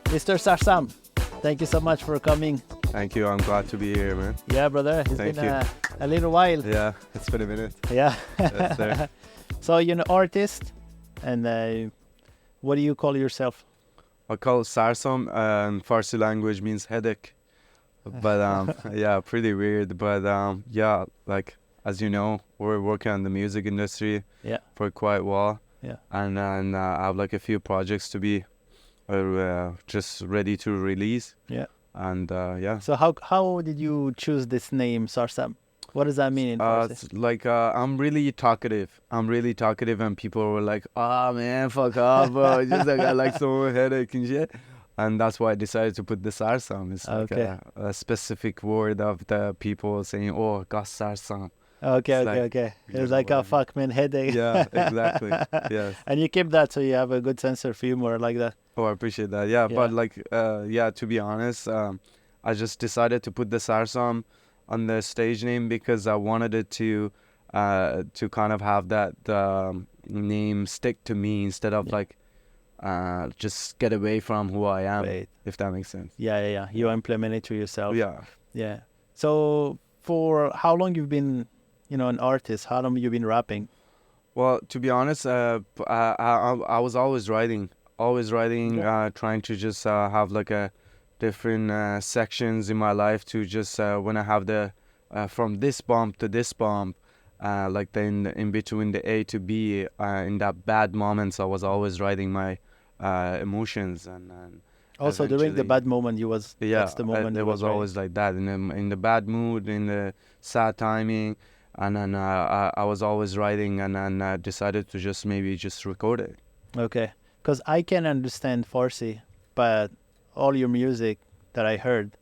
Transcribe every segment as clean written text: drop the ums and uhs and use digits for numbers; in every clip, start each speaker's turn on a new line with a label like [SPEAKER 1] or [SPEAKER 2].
[SPEAKER 1] Mr. Sarsaam, thank you so much for coming.
[SPEAKER 2] Thank you. I'm glad to be here, man.
[SPEAKER 1] Yeah, brother. It's
[SPEAKER 2] Thank
[SPEAKER 1] been
[SPEAKER 2] you.
[SPEAKER 1] a little while.
[SPEAKER 2] Yeah, it's been a minute.
[SPEAKER 1] Yeah.
[SPEAKER 2] Yes, sir.
[SPEAKER 1] So you're an artist, and what do you call yourself?
[SPEAKER 2] I call it Sarsaam, and Farsi language means headache. But yeah, pretty weird. But yeah, like as you know, we're working on the music industry
[SPEAKER 1] Yeah.
[SPEAKER 2] for quite a while,
[SPEAKER 1] Yeah.
[SPEAKER 2] and I have like a few projects to be just ready to release.
[SPEAKER 1] Yeah.
[SPEAKER 2] And yeah.
[SPEAKER 1] So how did you choose this name, Sarsaam? What does that mean in Farsi?
[SPEAKER 2] It's like I'm really talkative. And people were like, "Ah, man, fuck off, bro. Just like I like someone headache and shit." And that's why I decided to put the sarsam. It's like
[SPEAKER 1] Okay.
[SPEAKER 2] a specific word of the people saying, "Oh, got sarsam."
[SPEAKER 1] Okay,
[SPEAKER 2] It's like,
[SPEAKER 1] okay.
[SPEAKER 2] you
[SPEAKER 1] It's
[SPEAKER 2] know
[SPEAKER 1] like
[SPEAKER 2] what I
[SPEAKER 1] a
[SPEAKER 2] mean.
[SPEAKER 1] fuck man headache.
[SPEAKER 2] Yeah, exactly. Yes.
[SPEAKER 1] And you keep that so you have a good sense of humor like that.
[SPEAKER 2] Oh, I appreciate that. Yeah,
[SPEAKER 1] Yeah.
[SPEAKER 2] but like, yeah, to be honest, I just decided to put the sarsam on the stage name because I wanted it to kind of have that name stick to me instead of
[SPEAKER 1] Yeah.
[SPEAKER 2] like just get away from who I am,
[SPEAKER 1] Wait.
[SPEAKER 2] if that makes sense.
[SPEAKER 1] Yeah. You implement it to yourself.
[SPEAKER 2] Yeah.
[SPEAKER 1] Yeah. So for how long you've been, an artist? How long you been rapping?
[SPEAKER 2] Well, to be honest, I was always writing,
[SPEAKER 1] Yeah.
[SPEAKER 2] trying to just have like a different sections in my life to just when I have the from this bump to this bump, like the in between the A to B, in that bad moments, I was always writing my emotions and
[SPEAKER 1] Also during the
[SPEAKER 2] eventually,
[SPEAKER 1] bad moment,
[SPEAKER 2] yeah,
[SPEAKER 1] that's the moment
[SPEAKER 2] it
[SPEAKER 1] you
[SPEAKER 2] was
[SPEAKER 1] was writing.
[SPEAKER 2] always like that in the bad mood, in the sad timing, and then I was always writing, and then decided to just maybe just record it.
[SPEAKER 1] Okay. Because I can understand Farsi, but all your music that I heard,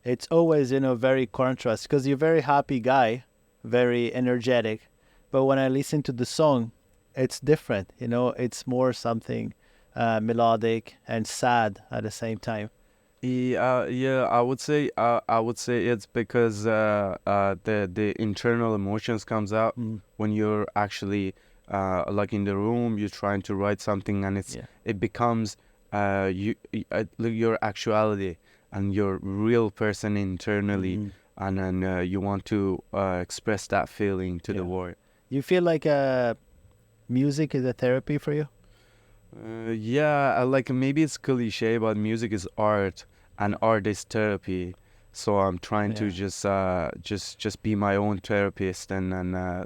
[SPEAKER 1] it's always, very contrast. Because you're a very happy guy, very energetic. But when I listen to the song, it's different. It's more something melodic and sad at the same time.
[SPEAKER 2] Yeah, I would say it's because the internal emotions comes out
[SPEAKER 1] Mm.
[SPEAKER 2] when you're actually like in the room, you're trying to write something, and
[SPEAKER 1] Yeah.
[SPEAKER 2] it becomes like your actuality and your real person internally,
[SPEAKER 1] Mhm.
[SPEAKER 2] and then you want to express that feeling to the
[SPEAKER 1] Yeah.
[SPEAKER 2] world.
[SPEAKER 1] You feel like music is a therapy for you?
[SPEAKER 2] Yeah, like maybe it's cliche, but music is art and art is therapy. So I'm trying to
[SPEAKER 1] Yeah.
[SPEAKER 2] just be my own therapist and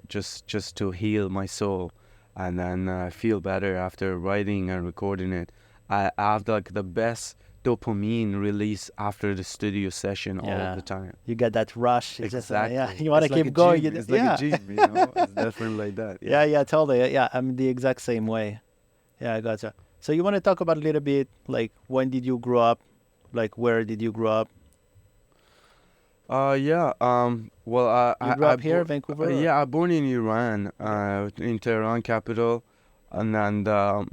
[SPEAKER 2] just to heal my soul and then feel better after writing and recording it. I have like the best dopamine release after the studio session all
[SPEAKER 1] Yeah.
[SPEAKER 2] the time.
[SPEAKER 1] You get that rush. It's just, yeah,
[SPEAKER 2] Exactly.
[SPEAKER 1] you want to
[SPEAKER 2] It's like a
[SPEAKER 1] keep going.
[SPEAKER 2] gym.
[SPEAKER 1] You
[SPEAKER 2] It's like
[SPEAKER 1] yeah.
[SPEAKER 2] a gym, you know? It's definitely like that.
[SPEAKER 1] Yeah, totally. Yeah, I'm the exact same way. Yeah, I gotcha. So you want to talk about a little bit, like, when did you grow up? Like, where did you grow up?
[SPEAKER 2] Yeah. Well,
[SPEAKER 1] You grew up here, Vancouver? Or?
[SPEAKER 2] yeah, I born in Iran,
[SPEAKER 1] Okay.
[SPEAKER 2] in Tehran capital, and then a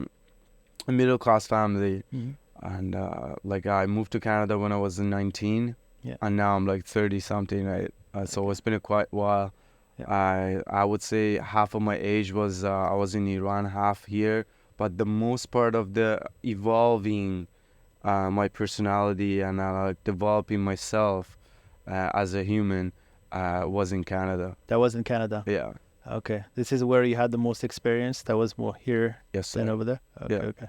[SPEAKER 2] middle class family,
[SPEAKER 1] Hmm.
[SPEAKER 2] and like I moved to Canada when I was 19,
[SPEAKER 1] Yeah.
[SPEAKER 2] and now I'm like 30 something, right? So
[SPEAKER 1] Okay.
[SPEAKER 2] it's been a quite while.
[SPEAKER 1] Yeah.
[SPEAKER 2] I would say half of my age was I was in Iran, half here, but the most part of the evolving my personality and like developing myself as a human was in Canada.
[SPEAKER 1] That was in Canada.
[SPEAKER 2] Yeah.
[SPEAKER 1] Okay. This is where you had the most experience. That was more here
[SPEAKER 2] Yes,
[SPEAKER 1] than
[SPEAKER 2] sir.
[SPEAKER 1] over there. Okay,
[SPEAKER 2] Yeah.
[SPEAKER 1] okay.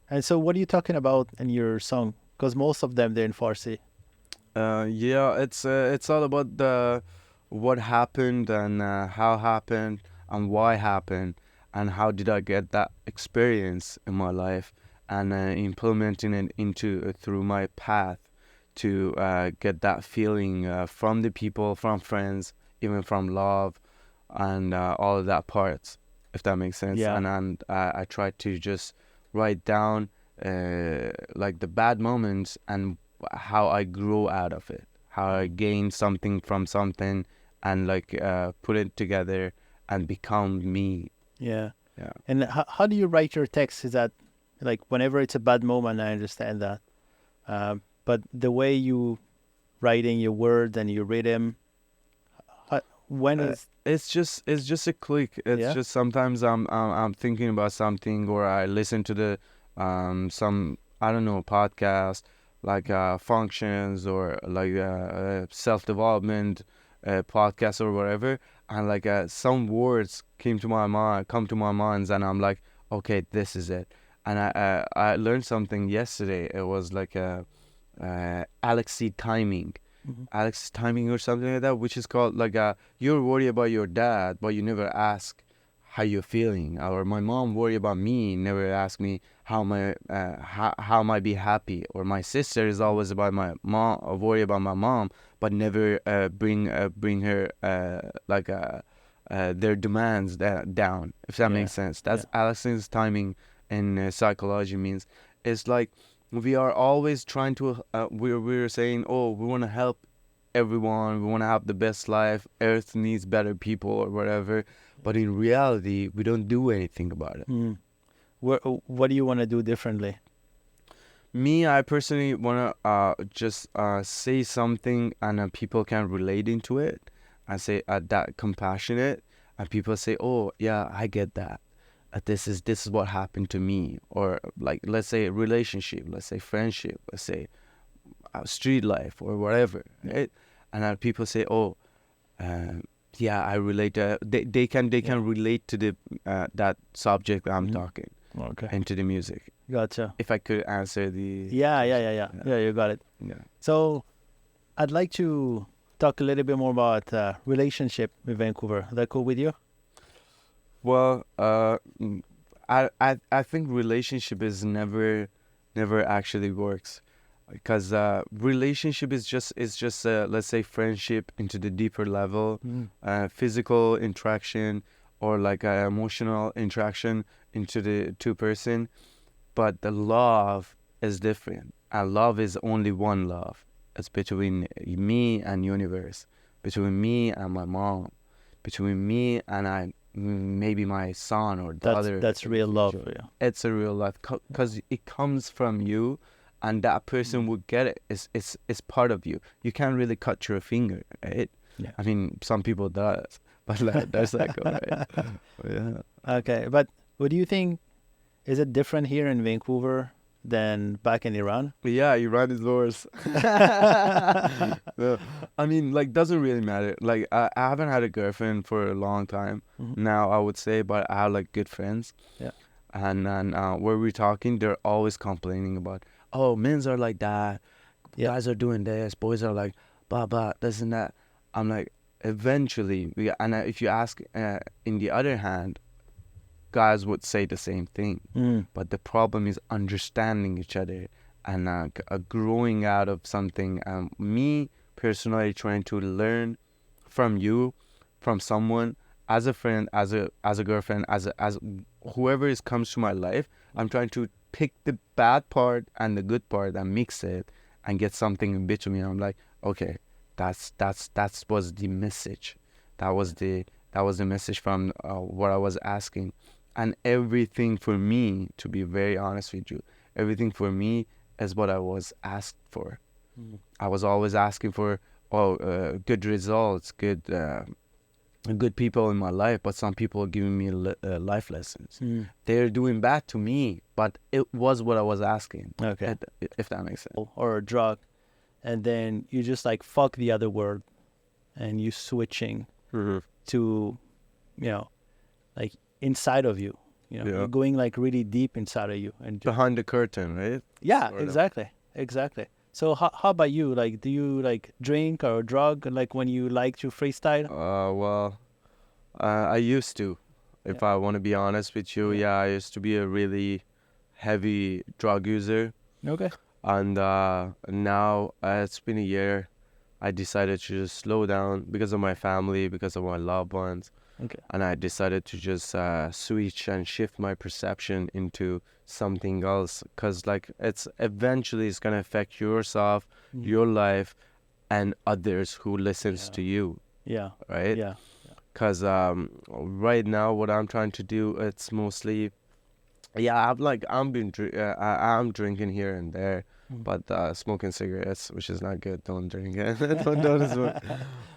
[SPEAKER 1] And so, what are you talking about in your song? Because most of them they're in Farsi.
[SPEAKER 2] Yeah, it's all about the what happened and how happened and why happened and how did I get that experience in my life and implementing it into through my path to get that feeling from the people, from friends, even from love, and all of that parts, if that makes sense.
[SPEAKER 1] Yeah.
[SPEAKER 2] And I try to just write down like the bad moments and how I grew out of it, how I gained something from something, and like put it together and become me.
[SPEAKER 1] Yeah.
[SPEAKER 2] Yeah.
[SPEAKER 1] And how do you write your text? Is that like whenever it's a bad moment? I understand that. But the way you writing your words and your rhythm, when is
[SPEAKER 2] It's just a click. It's
[SPEAKER 1] yeah?
[SPEAKER 2] just sometimes I'm thinking about something or I listen to the some I don't know podcast like functions or like self-development podcasts or whatever, and like some words come to my mind, and I'm like, okay, this is it. And I learned something yesterday. It was like Alexi timing.
[SPEAKER 1] Mhm.
[SPEAKER 2] Alex timing or something like that, which is called like you're worried about your dad, but you never ask how you're feeling. Or my mom worry about me, never ask me how am I be happy. Or my sister is always about my mom, or worry about my mom, but never bring her their demands down. If that
[SPEAKER 1] Yeah.
[SPEAKER 2] makes sense,
[SPEAKER 1] Yeah.
[SPEAKER 2] that's Alex's timing in psychology means. It's like we are always trying to we're saying, oh, we want to help everyone, we want to have the best life, earth needs better people or whatever, but in reality we don't do anything about it.
[SPEAKER 1] Mm. What do you want to do differently?
[SPEAKER 2] Me, I personally want to just say something, and people can relate into it. I say that compassionate, and people say, oh yeah, I get that. This is what happened to me. Or like, let's say relationship, let's say friendship, let's say street life or whatever, right? And then people say, oh, uh, yeah, I relate to, they can relate to the that subject that I'm
[SPEAKER 1] Mhm.
[SPEAKER 2] talking,
[SPEAKER 1] Okay.
[SPEAKER 2] and to the music.
[SPEAKER 1] Gotcha.
[SPEAKER 2] If I could answer the
[SPEAKER 1] Yeah, yeah,
[SPEAKER 2] question.
[SPEAKER 1] yeah, yeah. Yeah, you got it.
[SPEAKER 2] Yeah.
[SPEAKER 1] So I'd like to talk a little bit more about relationship with Vancouver. Is that cool with you?
[SPEAKER 2] Well, I think relationship is never actually works, because relationship is just let's say friendship into the deeper level,
[SPEAKER 1] Mm.
[SPEAKER 2] physical interaction, or like emotional interaction into the two person. But the love is different, and love is only one love. It's between me and universe, between me and my mom, between me and maybe my son or the other
[SPEAKER 1] That's real love
[SPEAKER 2] individual.
[SPEAKER 1] for you.
[SPEAKER 2] It's a real life, because it comes from you, and that person
[SPEAKER 1] Mm.
[SPEAKER 2] would get it. It's part of you. You can't really cut your finger, right?
[SPEAKER 1] Yeah.
[SPEAKER 2] I mean, some people does, but like, that's like, all right. But yeah.
[SPEAKER 1] Okay, but what do you think? Is it different here in Vancouver than back in Iran?
[SPEAKER 2] Yeah, Iran is worse. No, I mean, like, doesn't really matter. Like, I haven't had a girlfriend for a long time
[SPEAKER 1] Mhm.
[SPEAKER 2] now, I would say, but I have like good friends.
[SPEAKER 1] Yeah.
[SPEAKER 2] And then where we're talking, they're always complaining about, oh, men's are like that,
[SPEAKER 1] Yeah.
[SPEAKER 2] guys are doing this, boys are like, blah, blah, this and that. I'm like, eventually, if you ask, in the other hand, guys would say the same thing.
[SPEAKER 1] Mm.
[SPEAKER 2] But the problem is understanding each other, and growing out of something. Me personally trying to learn from you, from someone, as a friend, as a girlfriend, as whoever comes to my life. I'm trying to pick the bad part and the good part and mix it and get something in between. I'm like, okay, that's was the message. That was the message from what I was asking. And everything for me, to be very honest with you, everything for me is what I was asked for.
[SPEAKER 1] Mm.
[SPEAKER 2] I was always asking for, good results, good people in my life, but some people are giving me life lessons.
[SPEAKER 1] Mm.
[SPEAKER 2] They're doing bad to me, but it was what I was asking.
[SPEAKER 1] Okay.
[SPEAKER 2] If that makes sense.
[SPEAKER 1] Or a drug, and then you just like fuck the other word, and you switching to, like inside of you.
[SPEAKER 2] Yeah.
[SPEAKER 1] You're going like really deep inside of you, and
[SPEAKER 2] Behind the curtain, right?
[SPEAKER 1] yeah,
[SPEAKER 2] Sort of.
[SPEAKER 1] exactly. So how about you? Like, do you like drink or drug like when you like to freestyle?
[SPEAKER 2] Well, I used to. If
[SPEAKER 1] Yeah.
[SPEAKER 2] I want to be honest with you,
[SPEAKER 1] Yeah.
[SPEAKER 2] yeah, I used to be a really heavy drug user.
[SPEAKER 1] Okay.
[SPEAKER 2] And now it's been a year. I decided to just slow down because of my family, because of my loved ones.
[SPEAKER 1] Okay.
[SPEAKER 2] And I decided to just switch and shift my perception into something else, because like it's gonna affect yourself,
[SPEAKER 1] Mm.
[SPEAKER 2] your life, and others who listens
[SPEAKER 1] Yeah.
[SPEAKER 2] to you,
[SPEAKER 1] Yeah.
[SPEAKER 2] right?
[SPEAKER 1] Yeah.
[SPEAKER 2] Because right now what I'm trying to do, it's mostly, yeah, I'm drinking here and there,
[SPEAKER 1] Mm.
[SPEAKER 2] but smoking cigarettes, which is not good. Don't drink it. don't smoke.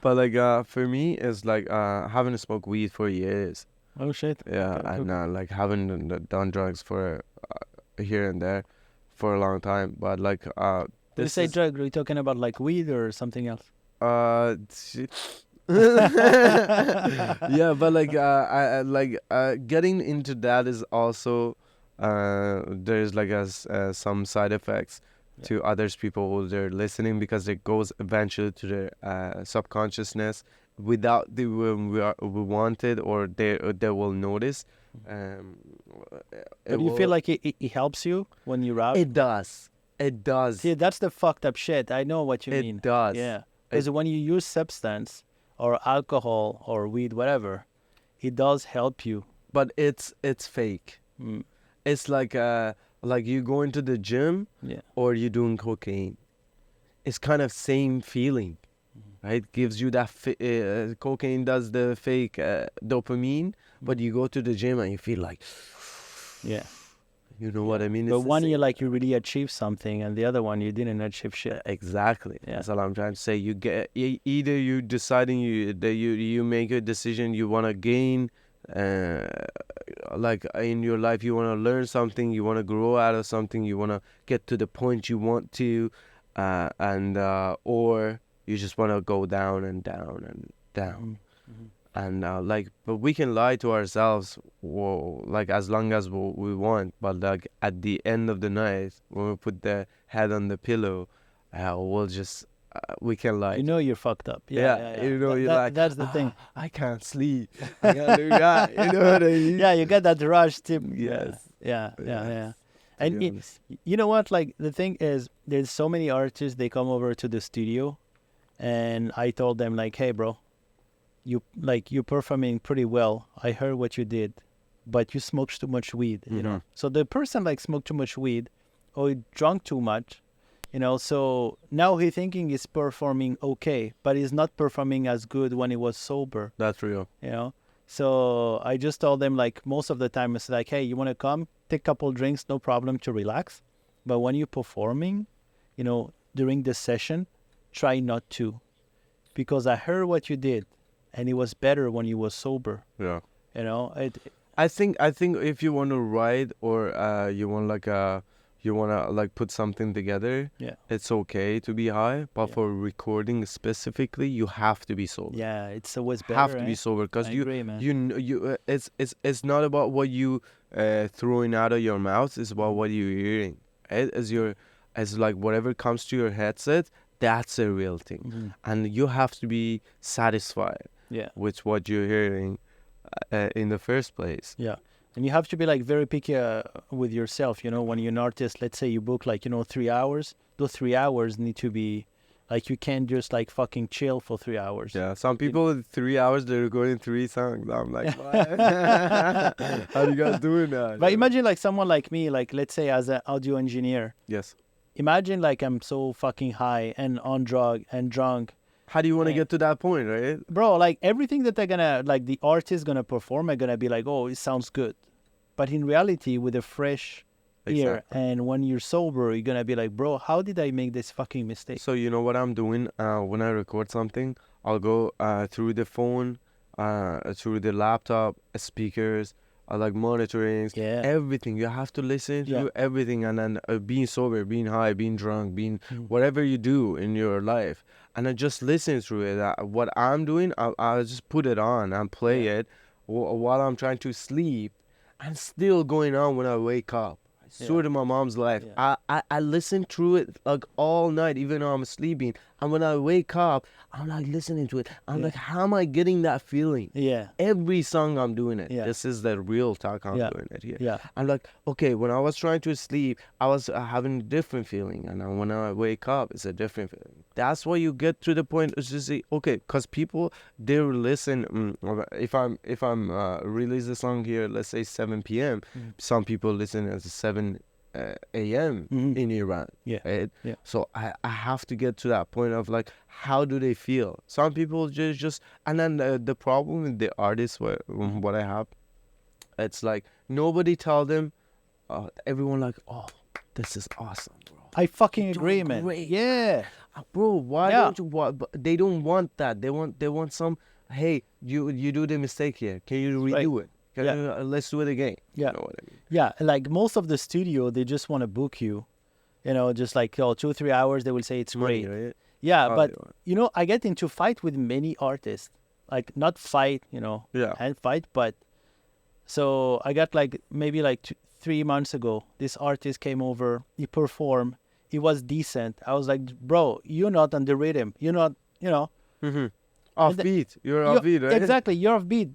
[SPEAKER 2] But like for me, it's like having to smoke weed for years.
[SPEAKER 1] Oh shit.
[SPEAKER 2] Yeah,
[SPEAKER 1] Okay,
[SPEAKER 2] and
[SPEAKER 1] cool.
[SPEAKER 2] like haven't done drugs for here and there for a long time. But like
[SPEAKER 1] When you
[SPEAKER 2] This
[SPEAKER 1] say
[SPEAKER 2] is
[SPEAKER 1] drug, are you talking about like weed or something else?
[SPEAKER 2] yeah, but like getting into that is also there's like some side effects
[SPEAKER 1] Yeah.
[SPEAKER 2] to others people who they're listening, because it goes eventually to their subconsciousness without we want it, or they will notice. Um, it
[SPEAKER 1] But do you feel
[SPEAKER 2] will.
[SPEAKER 1] like it helps you when you rap?
[SPEAKER 2] It does. It
[SPEAKER 1] See,
[SPEAKER 2] does.
[SPEAKER 1] that's the fucked up shit. I know what you
[SPEAKER 2] It
[SPEAKER 1] mean.
[SPEAKER 2] does.
[SPEAKER 1] Yeah.
[SPEAKER 2] It
[SPEAKER 1] Because when you use substance or alcohol or weed, whatever, it does help you.
[SPEAKER 2] but it's fake.
[SPEAKER 1] Mm.
[SPEAKER 2] It's like you go into the gym
[SPEAKER 1] Yeah.
[SPEAKER 2] or you doing cocaine. It's kind of same feeling, right? Gives you that cocaine does the fake dopamine, but you go to the gym and you feel like,
[SPEAKER 1] Yeah.
[SPEAKER 2] you know what I mean?
[SPEAKER 1] But
[SPEAKER 2] It's the
[SPEAKER 1] one,
[SPEAKER 2] same.
[SPEAKER 1] you really achieve something, and the other one, you didn't achieve shit.
[SPEAKER 2] Exactly.
[SPEAKER 1] Yeah.
[SPEAKER 2] That's all I'm trying to say. You get either you deciding you make a decision you want to gain, uh, like in your life you want to learn something, you want to grow out of something, you want to get to the point you want to, and or you just want to go down and down and down. And but we can lie to ourselves, well, like as long as we want, but like at the end of the night when we put the head on the pillow, we'll just we can lie.
[SPEAKER 1] You know you're fucked up. Yeah.
[SPEAKER 2] You know, you're like,
[SPEAKER 1] that's the thing.
[SPEAKER 2] I can't sleep. I can't do that. You know what I mean?
[SPEAKER 1] Yeah, you get that rush tip.
[SPEAKER 2] Yes.
[SPEAKER 1] Yeah.
[SPEAKER 2] To
[SPEAKER 1] And
[SPEAKER 2] be honest.
[SPEAKER 1] you know what? Like the thing is, there's so many artists. They come over to the studio, and I told them like, "Hey, bro, you're performing pretty well. I heard what you did, but you smoked too much weed. You know." So the person like smoked too much weed, or he drunk too much. So now he thinking he's performing okay, but he's not performing as good when he was sober.
[SPEAKER 2] That's real.
[SPEAKER 1] So I just told them like most of the time it's like, hey, you want to come, take a couple drinks, no problem, to relax. But when you're performing, during the session, try not to, because I heard what you did, and it was better when you was sober.
[SPEAKER 2] Yeah.
[SPEAKER 1] I
[SPEAKER 2] think if you want to write or you want to like put something together,
[SPEAKER 1] Yeah.
[SPEAKER 2] it's okay to be high, but
[SPEAKER 1] Yeah.
[SPEAKER 2] for recording specifically, you have to be sober.
[SPEAKER 1] Yeah, it's always better.
[SPEAKER 2] Have to be sober, because
[SPEAKER 1] I
[SPEAKER 2] you
[SPEAKER 1] agree, man.
[SPEAKER 2] it's not about what you throwing out of your mouth, it's about what you're hearing. As like whatever comes to your headset, that's a real thing. And you have to be satisfied
[SPEAKER 1] Yeah.
[SPEAKER 2] with what you're hearing in the first place.
[SPEAKER 1] Yeah. And you have to be like very picky with yourself, when you're an artist. Let's say you book like 3 hours. Those 3 hours need to be like, you can't just like fucking chill for 3 hours.
[SPEAKER 2] Yeah, some people in 3 hours they're recording 3 songs. I'm like, what? How you guys doing that?
[SPEAKER 1] But imagine like someone like me, like let's say as an audio engineer.
[SPEAKER 2] Yes.
[SPEAKER 1] Imagine like I'm so fucking high and on drug and drunk.
[SPEAKER 2] How do you want to
[SPEAKER 1] Yeah.
[SPEAKER 2] get to that point, right?
[SPEAKER 1] Bro, like everything that they're gonna, like the artist gonna perform are gonna be like, oh, it sounds good. But in reality, with a fresh ear,
[SPEAKER 2] Exactly.
[SPEAKER 1] and when you're sober, you're gonna be like, bro, how did I make this fucking mistake?
[SPEAKER 2] So you know what I'm doing when I record something? I'll go through the phone, through the laptop, speakers, like monitorings,
[SPEAKER 1] Yeah.
[SPEAKER 2] everything. You have to listen
[SPEAKER 1] Yeah.
[SPEAKER 2] to everything, and then being sober, being high, being drunk, being whatever you do in your life, and I just listen through it. What I'm doing, I'll just put it on and play
[SPEAKER 1] Yeah.
[SPEAKER 2] it while I'm trying to sleep, and still going on when I wake up. I swear to my mom's life,
[SPEAKER 1] Yeah.
[SPEAKER 2] I listen through it like all night, even though I'm sleeping. And when I wake up, I'm like listening to it. I'm
[SPEAKER 1] Yeah.
[SPEAKER 2] like, how am I getting that feeling?
[SPEAKER 1] Yeah.
[SPEAKER 2] Every song I'm doing it.
[SPEAKER 1] Yeah.
[SPEAKER 2] This is the real talk I'm
[SPEAKER 1] Yeah.
[SPEAKER 2] doing it here.
[SPEAKER 1] Yeah.
[SPEAKER 2] I'm like, okay, when I was trying to sleep, I was having a different feeling. And then when I wake up, it's a different feeling. That's why you get to the point is to say, okay, because people, they listen. If I'm release a song here, let's say 7 p.m., some people listen at 7 a.m. in Iran.
[SPEAKER 1] Yeah.
[SPEAKER 2] Right?
[SPEAKER 1] Yeah.
[SPEAKER 2] So I have to get to that point of like, how do they feel? Some people just and then the problem with the artists, what I have, it's like nobody tell them, everyone like, oh, this is awesome, bro.
[SPEAKER 1] I fucking
[SPEAKER 2] You're
[SPEAKER 1] agree,
[SPEAKER 2] doing
[SPEAKER 1] man.
[SPEAKER 2] great.
[SPEAKER 1] Yeah.
[SPEAKER 2] Bro, why
[SPEAKER 1] Yeah.
[SPEAKER 2] don't you want? But they don't want that. They want some. Hey, you do the mistake here. Can you redo it? Can
[SPEAKER 1] Yeah.
[SPEAKER 2] let's do it again.
[SPEAKER 1] Yeah.
[SPEAKER 2] You know what I mean?
[SPEAKER 1] Yeah. Like most of the studio, they just want to book you just like 2-3 hours, they will say it's
[SPEAKER 2] Money,
[SPEAKER 1] great.
[SPEAKER 2] right?
[SPEAKER 1] Yeah,
[SPEAKER 2] Oh,
[SPEAKER 1] but I get into fight with many artists, like not fight,
[SPEAKER 2] yeah.
[SPEAKER 1] hand fight, but so I got like maybe like 3 months ago, this artist came over, he performed, he was decent. I was like, bro, you're not on the rhythm, you're not,
[SPEAKER 2] Mm-hmm.
[SPEAKER 1] and the,
[SPEAKER 2] Offbeat. You're
[SPEAKER 1] you
[SPEAKER 2] offbeat, right?
[SPEAKER 1] exactly, you're off beat.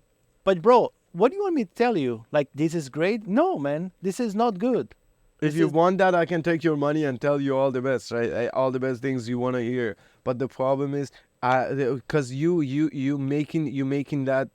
[SPEAKER 1] But bro, what do you want me to tell you? Like this is great? No, man, this is not good.
[SPEAKER 2] If
[SPEAKER 1] This
[SPEAKER 2] you
[SPEAKER 1] is
[SPEAKER 2] want that, I can take your money and tell you all the best, right? All the best things you want to hear. But the problem is, because you making that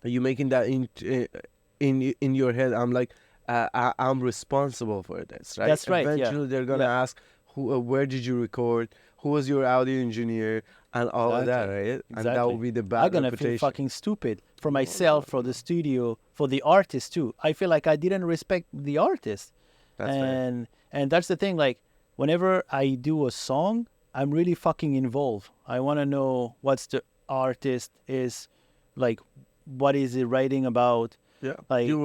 [SPEAKER 2] you making that in your head. I'm like, I'm responsible for this, right?
[SPEAKER 1] that's right. Yeah,
[SPEAKER 2] Eventually, they're gonna
[SPEAKER 1] yeah,
[SPEAKER 2] ask, where did you record? Who was your audio engineer? And all of that,
[SPEAKER 1] exactly,
[SPEAKER 2] right? And that will
[SPEAKER 1] exactly.
[SPEAKER 2] be the
[SPEAKER 1] I'm
[SPEAKER 2] bad
[SPEAKER 1] gonna feel
[SPEAKER 2] reputation.
[SPEAKER 1] fucking stupid for
[SPEAKER 2] No,
[SPEAKER 1] myself,
[SPEAKER 2] no,
[SPEAKER 1] for the
[SPEAKER 2] no.
[SPEAKER 1] studio, for the artist too. I feel like I didn't respect the artist.
[SPEAKER 2] That's fair.
[SPEAKER 1] And that's the thing, like whenever I do a song, I'm really fucking involved. I want to know what's the artist is, like what is he writing about,
[SPEAKER 2] Yeah,
[SPEAKER 1] like
[SPEAKER 2] you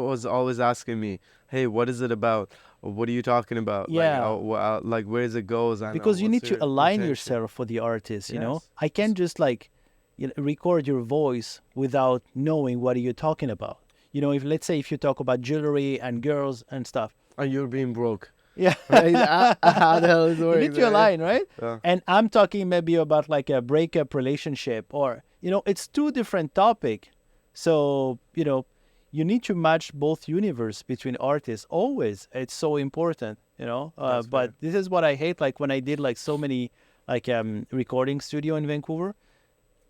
[SPEAKER 2] was always asking me, hey, what is it about? Or what are you talking about? Like,
[SPEAKER 1] yeah,
[SPEAKER 2] like where is it goes? And
[SPEAKER 1] because you
[SPEAKER 2] what's
[SPEAKER 1] need to
[SPEAKER 2] your
[SPEAKER 1] align
[SPEAKER 2] intention?
[SPEAKER 1] yourself for the artist.
[SPEAKER 2] Yes.
[SPEAKER 1] I can't just like record your voice without knowing what you're talking about. If let's say if you talk about jewelry and girls and stuff.
[SPEAKER 2] And you're being broke,
[SPEAKER 1] Yeah.
[SPEAKER 2] right? How the hell is it
[SPEAKER 1] You need
[SPEAKER 2] working,
[SPEAKER 1] to
[SPEAKER 2] right?
[SPEAKER 1] align, right?
[SPEAKER 2] Yeah.
[SPEAKER 1] And I'm talking maybe about like a breakup relationship, or it's two different topic. So, you need to match both universe between artists always. It's so important.
[SPEAKER 2] That's
[SPEAKER 1] But
[SPEAKER 2] fair.
[SPEAKER 1] this is what I hate, like when I did like so many like recording studio in Vancouver.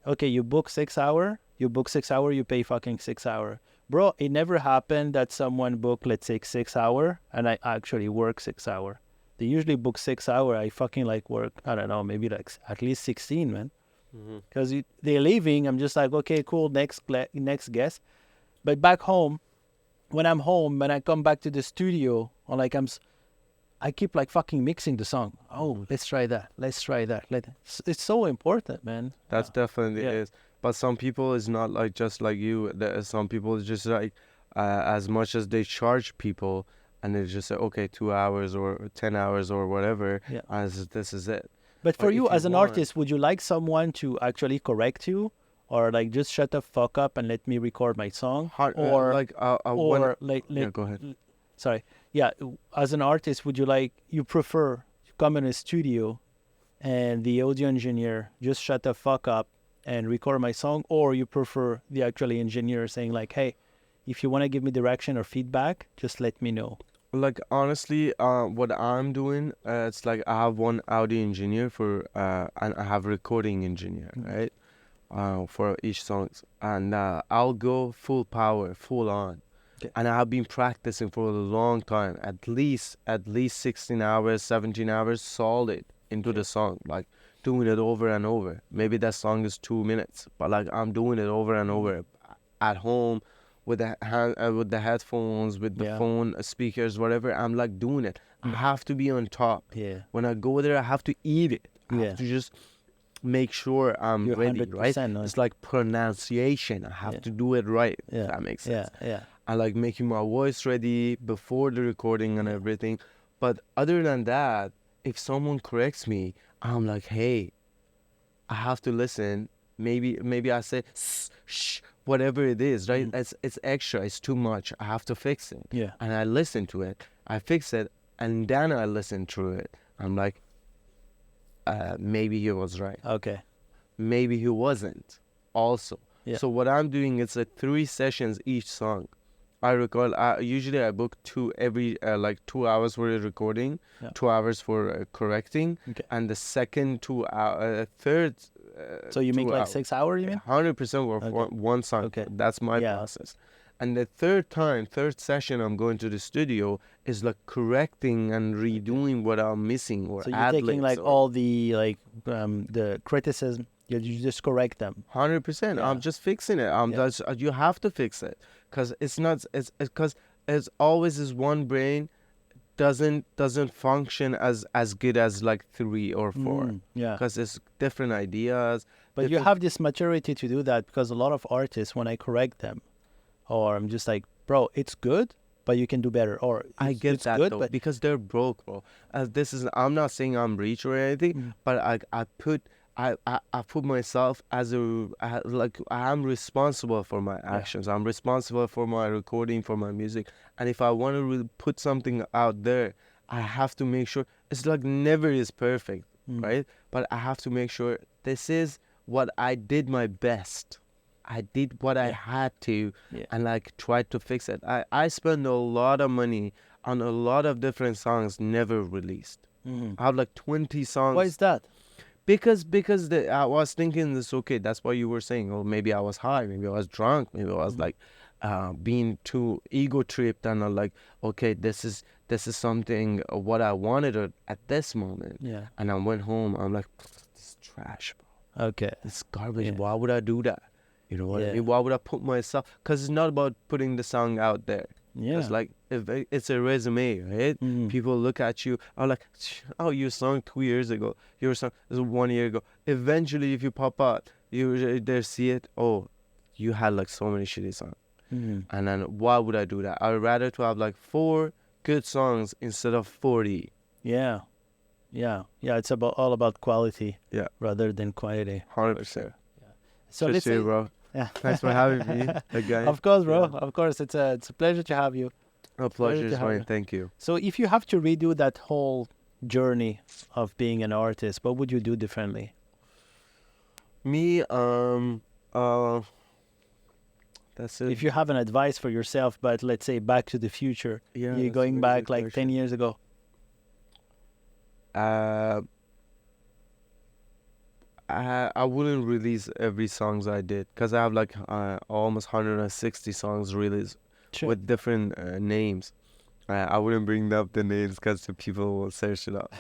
[SPEAKER 1] Okay, you book 6 hour, you pay fucking 6 hour. Bro, it never happened that someone booked, let's say, 6 hour, and I actually work 6 hour. They usually book 6 hour. I fucking like work, I don't know, maybe like at least 16, man.
[SPEAKER 2] Mm-hmm.
[SPEAKER 1] Because they're leaving. I'm just like, okay, cool, next guest. But back home, when I'm home, when I come back to the studio, or like I keep like fucking mixing the song. Oh, let's try that. Let's try that. It's so important, man.
[SPEAKER 2] That's definitely
[SPEAKER 1] Yeah.
[SPEAKER 2] is. But some people is not like just like you. Some people is just like, as much as they charge people, and they just say, okay, 2 hours or 10 hours or whatever,
[SPEAKER 1] Yeah.
[SPEAKER 2] as this is it.
[SPEAKER 1] But for
[SPEAKER 2] But
[SPEAKER 1] you
[SPEAKER 2] if you
[SPEAKER 1] as an
[SPEAKER 2] want,
[SPEAKER 1] artist, would you like someone to actually correct you, or like just shut the fuck up and let me record my song, or
[SPEAKER 2] like when,
[SPEAKER 1] or like
[SPEAKER 2] yeah, go ahead.
[SPEAKER 1] sorry, yeah, as an artist, would you prefer to come in a studio and the audio engineer just shut the fuck up and record my song, or you prefer the actually engineer saying like, hey, if you want to give me direction or feedback, just let me know.
[SPEAKER 2] Like honestly, what I'm doing, it's like I have one audio engineer and I have recording engineer,
[SPEAKER 1] Mm.
[SPEAKER 2] right? For each song, and I'll go full power, full on,
[SPEAKER 1] Okay.
[SPEAKER 2] and I have been practicing for a long time, at least 16 hours, 17 hours solid into the
[SPEAKER 1] Okay.
[SPEAKER 2] song, like doing it over and over. Maybe that song is 2 minutes, but like I'm doing it over and
[SPEAKER 1] Mm.
[SPEAKER 2] over at home with the headphones, with the
[SPEAKER 1] Yeah.
[SPEAKER 2] phone speakers, whatever. I'm like doing it. I have to be on top.
[SPEAKER 1] Yeah.
[SPEAKER 2] When I go there, I have to eat it. I
[SPEAKER 1] Yeah.
[SPEAKER 2] have to just make sure I'm
[SPEAKER 1] You're
[SPEAKER 2] ready, right?
[SPEAKER 1] 100% on.
[SPEAKER 2] It's like pronunciation. I have
[SPEAKER 1] Yeah.
[SPEAKER 2] to do it right. If
[SPEAKER 1] Yeah.
[SPEAKER 2] that makes
[SPEAKER 1] Yeah.
[SPEAKER 2] sense.
[SPEAKER 1] Yeah.
[SPEAKER 2] I like making my voice ready before the recording and
[SPEAKER 1] Yeah.
[SPEAKER 2] everything. But other than that, if someone corrects me, I'm like, hey, I have to listen. Maybe I say shh, whatever it is, right?
[SPEAKER 1] Mm.
[SPEAKER 2] It's extra. It's too much. I have to fix it.
[SPEAKER 1] Yeah.
[SPEAKER 2] And I listen to it. I fix it, and then I listen through it. I'm like, maybe he was right.
[SPEAKER 1] Okay.
[SPEAKER 2] Maybe he wasn't. Also.
[SPEAKER 1] Yeah.
[SPEAKER 2] So what I'm doing is 3 sessions each song. I record. Usually I book every like 2 hours for the recording,
[SPEAKER 1] Yeah.
[SPEAKER 2] 2 hours for correcting,
[SPEAKER 1] Okay.
[SPEAKER 2] and the second third.
[SPEAKER 1] So you make
[SPEAKER 2] 2
[SPEAKER 1] like
[SPEAKER 2] hours.
[SPEAKER 1] 6 hour, you mean?
[SPEAKER 2] 100% for
[SPEAKER 1] Okay.
[SPEAKER 2] one song.
[SPEAKER 1] Okay.
[SPEAKER 2] That's my
[SPEAKER 1] Yeah.
[SPEAKER 2] process. And the third session I'm going to the studio is like correcting and redoing what I'm missing or
[SPEAKER 1] So you're
[SPEAKER 2] ad
[SPEAKER 1] taking
[SPEAKER 2] libs
[SPEAKER 1] like
[SPEAKER 2] or
[SPEAKER 1] all the the criticism, you just correct them.
[SPEAKER 2] 100%.
[SPEAKER 1] Yeah.
[SPEAKER 2] I'm just fixing it.
[SPEAKER 1] Yeah.
[SPEAKER 2] Just you have to fix it because it's not. It's because it's always is one brain doesn't function as good as like 3 or 4
[SPEAKER 1] Yeah.
[SPEAKER 2] because it's different ideas.
[SPEAKER 1] But you
[SPEAKER 2] different-
[SPEAKER 1] have this maturity to do that, because a lot of artists, when I correct them, or I'm just like, bro, it's good, but you can do better. Or
[SPEAKER 2] I get
[SPEAKER 1] it's
[SPEAKER 2] that
[SPEAKER 1] good,
[SPEAKER 2] though,
[SPEAKER 1] but
[SPEAKER 2] because they're broke, bro. This is, I'm not saying I'm rich or anything,
[SPEAKER 1] Mm.
[SPEAKER 2] but I put myself as like I am responsible for my
[SPEAKER 1] Yeah.
[SPEAKER 2] actions. I'm responsible for my recording, for my music, and if I want to really put something out there, I have to make sure it's like never is perfect,
[SPEAKER 1] Mm.
[SPEAKER 2] right? But I have to make sure this is what I did my best. I did what I
[SPEAKER 1] Yeah.
[SPEAKER 2] had to,
[SPEAKER 1] Yeah.
[SPEAKER 2] and like tried to fix it. I spent a lot of money on a lot of different songs never released.
[SPEAKER 1] Mhm.
[SPEAKER 2] I have like 20
[SPEAKER 1] Why is
[SPEAKER 2] songs
[SPEAKER 1] that?
[SPEAKER 2] because I was thinking this, okay, that's what you were saying. Or maybe I was high, maybe I was drunk, maybe I was
[SPEAKER 1] Mhm.
[SPEAKER 2] like being too ego tripped, and I'm like, okay, this is something what I wanted at this moment.
[SPEAKER 1] Yeah.
[SPEAKER 2] And I went home, I'm like, this is trash, bro.
[SPEAKER 1] Okay.
[SPEAKER 2] It's garbage.
[SPEAKER 1] Yeah.
[SPEAKER 2] Why would I do that? You know what I
[SPEAKER 1] Yeah.
[SPEAKER 2] mean? Why would I put myself? Because it's not about putting the song out there. Because
[SPEAKER 1] Yeah.
[SPEAKER 2] like if it's a resume, right?
[SPEAKER 1] Mhm.
[SPEAKER 2] People look at you, are like, oh, your song 2 years ago, your song is 1 year ago. Eventually, if you pop out, they see it. Oh, you had like so many shitty songs.
[SPEAKER 1] Mhm.
[SPEAKER 2] And then why would I do that? I'd rather to have like 4 good songs instead of 40.
[SPEAKER 1] Yeah. Yeah. Yeah. It's all about quality.
[SPEAKER 2] Yeah.
[SPEAKER 1] Rather than quantity.
[SPEAKER 2] 100%.
[SPEAKER 1] So
[SPEAKER 2] Just
[SPEAKER 1] let's
[SPEAKER 2] here,
[SPEAKER 1] say.
[SPEAKER 2] bro.
[SPEAKER 1] Yeah.
[SPEAKER 2] Thanks for having me again.
[SPEAKER 1] Of course, bro.
[SPEAKER 2] Yeah.
[SPEAKER 1] Of course, it's a pleasure to have you.
[SPEAKER 2] A
[SPEAKER 1] Pleasure
[SPEAKER 2] pleasure
[SPEAKER 1] to
[SPEAKER 2] is
[SPEAKER 1] have
[SPEAKER 2] mine.
[SPEAKER 1] you.
[SPEAKER 2] Thank you.
[SPEAKER 1] So if you have to redo that whole journey of being an artist, what would you do differently?
[SPEAKER 2] Me, uh, that's it.
[SPEAKER 1] If you have an advice for yourself, but let's say Back to the Future,
[SPEAKER 2] Yeah,
[SPEAKER 1] you're
[SPEAKER 2] that's a
[SPEAKER 1] going
[SPEAKER 2] very
[SPEAKER 1] back
[SPEAKER 2] good
[SPEAKER 1] like 10
[SPEAKER 2] question.
[SPEAKER 1] years ago.
[SPEAKER 2] Uh, I wouldn't release every songs I did, because I have like almost 160 songs released
[SPEAKER 1] Sure.
[SPEAKER 2] with different names. I wouldn't bring up the names because the people will search it up.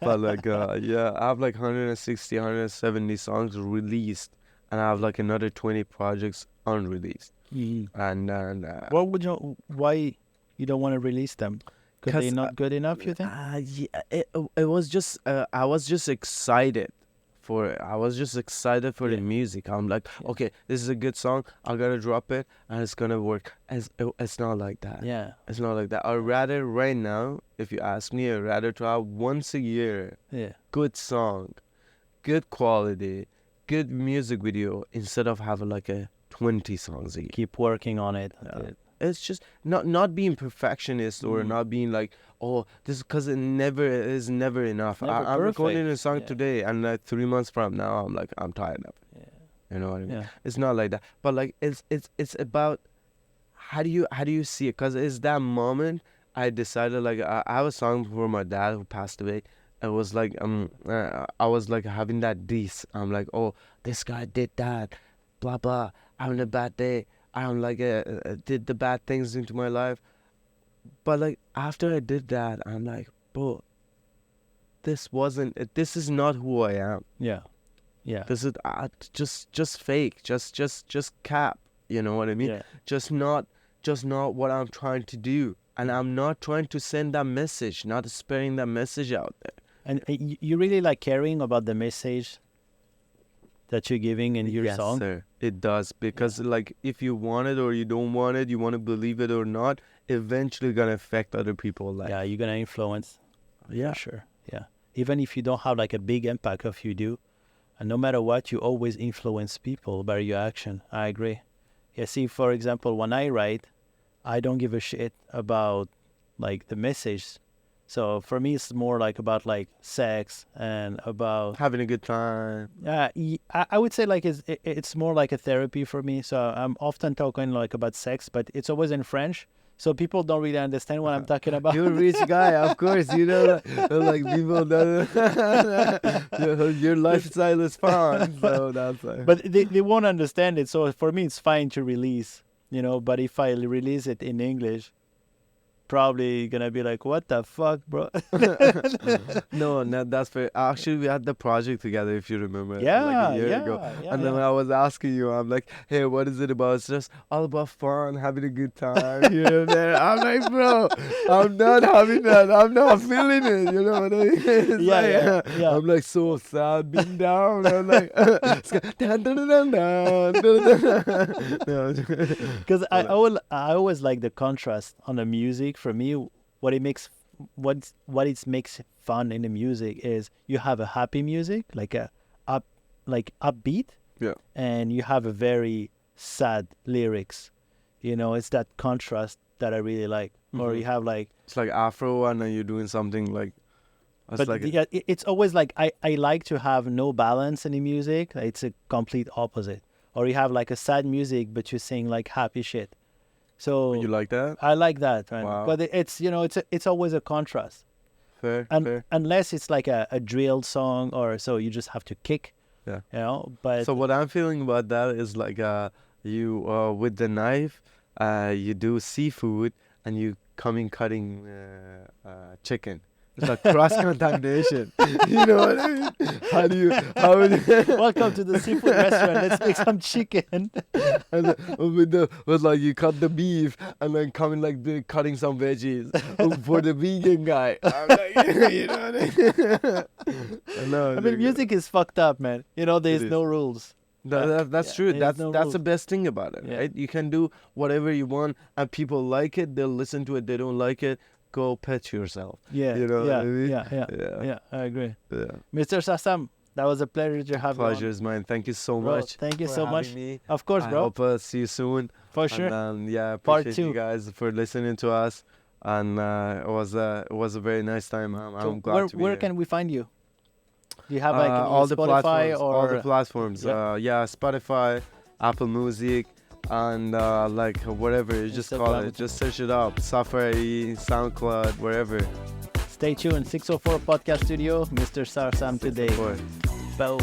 [SPEAKER 2] But like yeah, I have like 160, 170 songs released, and I have like another 20 projects unreleased.
[SPEAKER 1] Mhm.
[SPEAKER 2] And
[SPEAKER 1] What would you? Why you don't want to release them? Because they're
[SPEAKER 2] cause
[SPEAKER 1] not good enough, you think?
[SPEAKER 2] yeah, it was just I was just excited for it. I was just excited for the
[SPEAKER 1] Yeah.
[SPEAKER 2] music. I'm like,
[SPEAKER 1] Yeah.
[SPEAKER 2] okay, this is a good song. I gotta drop it, and it's gonna work. It's not like that.
[SPEAKER 1] Yeah.
[SPEAKER 2] It's not like that. I'd rather right now, if you ask me, I'd rather to have once a year
[SPEAKER 1] Yeah.
[SPEAKER 2] good song, good quality, good music video, instead of having like a 20 songs a year.
[SPEAKER 1] Keep working on it.
[SPEAKER 2] Yeah. It's just not being perfectionist or
[SPEAKER 1] Mm.
[SPEAKER 2] not being like, oh, this, because it never is never enough.
[SPEAKER 1] Never
[SPEAKER 2] I'm recording
[SPEAKER 1] perfect.
[SPEAKER 2] a song
[SPEAKER 1] Yeah.
[SPEAKER 2] today, and like 3 months from now, I'm like, I'm tired of it.
[SPEAKER 1] Yeah.
[SPEAKER 2] You know what I mean?
[SPEAKER 1] Yeah.
[SPEAKER 2] It's not like that. But like it's about how do you see it? Because it's that moment I decided, like I have a song for my dad who passed away. It was like I was like having that diss. I'm like, oh, this guy did that, blah blah. Having a bad day. I'm like did the bad things into my life. But like after I did that, I'm like, bro, this wasn't. This is not who I am.
[SPEAKER 1] Yeah. Yeah.
[SPEAKER 2] This is just fake. Just cap. You know what I mean?
[SPEAKER 1] Yeah.
[SPEAKER 2] Just not what I'm trying to do. And I'm not trying to send that message, not spreading that message out there.
[SPEAKER 1] And you really like caring about the message that you're giving in your
[SPEAKER 2] Yes,
[SPEAKER 1] song?
[SPEAKER 2] sir. It does. Because like if you want it or you don't want it, you want to believe it or not, eventually gonna affect other people's life.
[SPEAKER 1] Yeah, you're gonna influence.
[SPEAKER 2] Yeah.
[SPEAKER 1] For sure. Yeah. Even if you don't have like a big impact, if you do, and no matter what, you always influence people by your action. I agree. Yeah. See, for example, when I write, I don't give a shit about like the message. So for me, it's more like about like sex and about
[SPEAKER 2] Having a good time.
[SPEAKER 1] I would say like it's more like a therapy for me. So I'm often talking like about sex, but it's always in French. So people don't really understand what I'm talking about.
[SPEAKER 2] You're a rich guy, of course. You know, like people don't. Your lifestyle is fun, so that's like.
[SPEAKER 1] But they won't understand it. So for me, it's fine to release, But if I release it in English, probably gonna be like, "What the fuck, bro?"
[SPEAKER 2] No, that's fair. Actually, we had the project together, if you remember, like
[SPEAKER 1] Yeah,
[SPEAKER 2] a year ago.
[SPEAKER 1] yeah,
[SPEAKER 2] And then when
[SPEAKER 1] yeah.
[SPEAKER 2] I was asking you, I'm like, hey, what is it about? It's just all about fun, having a good time here and there. I'm like, bro, I'm not having that. I'm not feeling it. You know what I mean? It's
[SPEAKER 1] Yeah,
[SPEAKER 2] like,
[SPEAKER 1] yeah, yeah.
[SPEAKER 2] I'm like so sad, being down. I'm like, it's like, dun, dun, dun, dun, dun, dun, dun. No,
[SPEAKER 1] Because
[SPEAKER 2] but,
[SPEAKER 1] I always like the contrast on the music. For me, what it makes what it makes fun in the music is you have a happy music, like a up like upbeat,
[SPEAKER 2] yeah.
[SPEAKER 1] and you have a very sad lyrics. It's that contrast that I really like. Or
[SPEAKER 2] Mhm.
[SPEAKER 1] you have like,
[SPEAKER 2] It's like Afro, and then you're doing something like, it's
[SPEAKER 1] but
[SPEAKER 2] like,
[SPEAKER 1] yeah, it's always like I like to have no balance in the music. It's a complete opposite. Or you have like a sad music, but you sing like happy shit.
[SPEAKER 2] you
[SPEAKER 1] So
[SPEAKER 2] like that?
[SPEAKER 1] I like that, man.
[SPEAKER 2] Wow.
[SPEAKER 1] But it's always a contrast.
[SPEAKER 2] Fair,
[SPEAKER 1] And
[SPEAKER 2] fair.
[SPEAKER 1] unless it's like a drill song, or so you just have to kick,
[SPEAKER 2] Yeah.
[SPEAKER 1] But
[SPEAKER 2] So what I'm feeling about that is like you with the knife you do seafood and you coming cutting chicken. It's like cross contamination. You know what I mean? How would you
[SPEAKER 1] welcome to the seafood restaurant. Let's make some chicken.
[SPEAKER 2] and with like you cut the beef and then coming like cutting some veggies for the vegan guy. I'm like, you know what I mean? I know.
[SPEAKER 1] I mean, music is fucked up, man. There's
[SPEAKER 2] is.
[SPEAKER 1] no rules.
[SPEAKER 2] That's
[SPEAKER 1] Yeah,
[SPEAKER 2] true.
[SPEAKER 1] there's
[SPEAKER 2] That's
[SPEAKER 1] no
[SPEAKER 2] that's the
[SPEAKER 1] rules.
[SPEAKER 2] best thing about it,
[SPEAKER 1] Yeah.
[SPEAKER 2] right? You can do whatever you want, and people like it. They'll listen to it. They don't like it. Go pet yourself.
[SPEAKER 1] Yeah,
[SPEAKER 2] You know what
[SPEAKER 1] yeah,
[SPEAKER 2] I mean?
[SPEAKER 1] yeah, yeah,
[SPEAKER 2] Yeah.
[SPEAKER 1] yeah. I agree,
[SPEAKER 2] Yeah.
[SPEAKER 1] Mr. Sassam. That was a pleasure to have you on.
[SPEAKER 2] Pleasure is mine. Thank you so
[SPEAKER 1] Bro,
[SPEAKER 2] much.
[SPEAKER 1] thank you
[SPEAKER 2] for
[SPEAKER 1] so much.
[SPEAKER 2] having me.
[SPEAKER 1] Of course,
[SPEAKER 2] I
[SPEAKER 1] bro.
[SPEAKER 2] hope see you soon.
[SPEAKER 1] For sure.
[SPEAKER 2] And yeah,
[SPEAKER 1] Part
[SPEAKER 2] appreciate you
[SPEAKER 1] two.
[SPEAKER 2] guys for listening to us. And it was a very nice time.
[SPEAKER 1] So
[SPEAKER 2] I'm glad
[SPEAKER 1] where
[SPEAKER 2] to be
[SPEAKER 1] where
[SPEAKER 2] here.
[SPEAKER 1] can we find you? Do you have like any
[SPEAKER 2] All the
[SPEAKER 1] Spotify
[SPEAKER 2] platforms,
[SPEAKER 1] or
[SPEAKER 2] all the platforms.
[SPEAKER 1] Yeah.
[SPEAKER 2] Yeah, Spotify, Apple Music, and like whatever you just call
[SPEAKER 1] Instagram.
[SPEAKER 2] it. Just search it up. Safari, SoundCloud, wherever.
[SPEAKER 1] Stay tuned. 604 Podcast Studio, Mr. Sarsaam today.
[SPEAKER 2] Boy.
[SPEAKER 1] Boom.